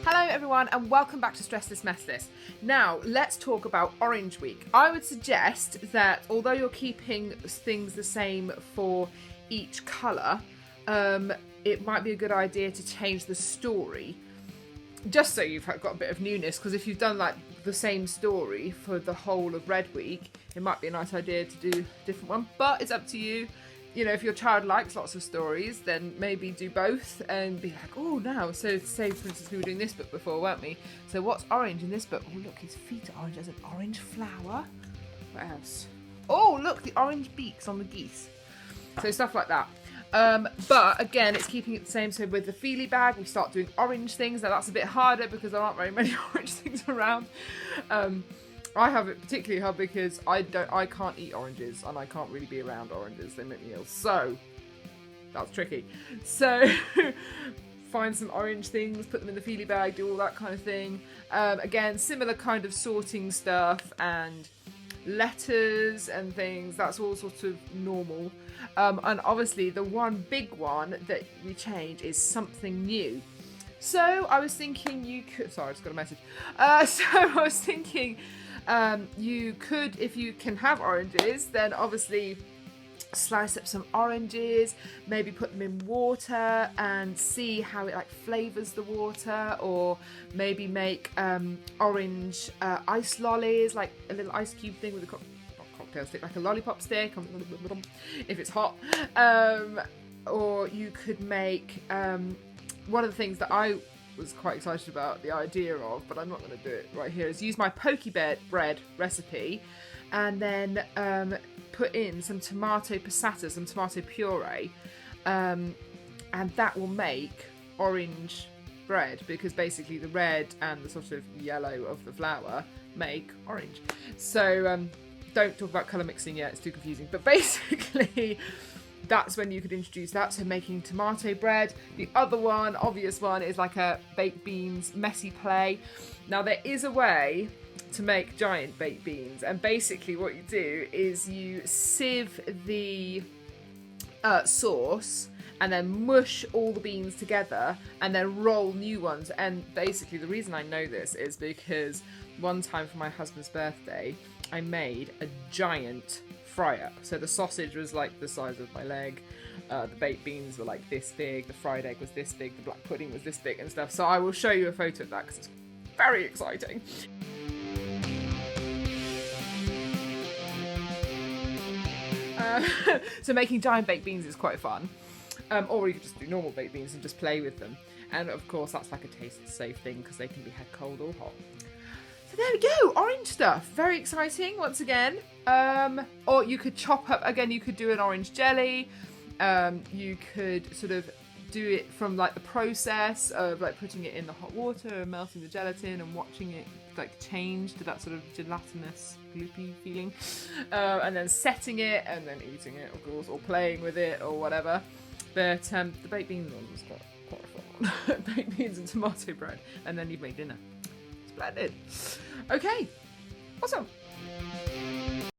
Hello everyone and welcome back to Stressless Now let's talk about Orange Week. I would suggest that although you're keeping things the same for each colour, it might be a good idea to change the story just so you've got a bit of newness, because if you've done like the same story for the whole of Red Week, it might be a nice idea to do a different one, but it's up to you. You know, if your child likes lots of stories, then maybe do both and be like, oh, now. So, say, for instance, we were doing this book before, weren't we? So, what's orange in this book? Oh, look, his feet are orange. There's an orange flower. What else? Oh, look, the orange beaks on the geese. So, stuff like that. But, again, it's keeping it the same. So, with the Feely bag, we start doing orange things. Now, that's a bit harder because there aren't very many orange things around. I have it particularly hard because I can't eat oranges and I can't really be around oranges. They make me ill. So that's tricky. So find some orange things, put them in the Feely bag, do all that kind of thing. Again, similar kind of sorting stuff and letters and things. That's all sort of normal. And obviously the one big one that we change is something new. So I was thinking you could... Sorry, I just got a message. So I was thinking... you could, if you can have oranges, then obviously slice up some oranges, maybe put them in water and see how it like flavours the water, or maybe make orange ice lollies, like a little ice cube thing with a cocktail stick, like a lollipop stick, if it's hot. Or you could make one of the things that I was quite excited about the idea of, but I'm not going to do it right here, is use my pokey bread recipe and then put in some tomato passata, some tomato puree, and that will make orange bread, because basically the red and the sort of yellow of the flour make orange. So don't talk about colour mixing yet, it's too confusing, but basically that's when you could introduce that. So making tomato bread. The other one, obvious one, is like a baked beans messy play. Now there is a way to make giant baked beans, and basically what you do is you sieve the sauce and then mush all the beans together and then roll new ones. And basically the reason I know this is because one time for my husband's birthday I made a giant fry up. So the sausage was like the size of my leg, the baked beans were like this big, the fried egg was this big, the black pudding was this big and stuff. So I will show you a photo of that because it's very exciting. So making giant baked beans is quite fun. Or you could just do normal baked beans and just play with them. And of course that's like a taste safe thing because they can be had cold or hot. So there we go, orange stuff. Very exciting, once again. Or you could chop up, again, you could do an orange jelly. You could sort of do it from like the process of like putting it in the hot water and melting the gelatin and watching it like change to that sort of gelatinous, gloopy feeling. And then setting it and then eating it, of course, or playing with it or whatever. But the baked beans one was quite fun. Baked beans and tomato bread. And then you've made dinner. Splendid. Okay, awesome.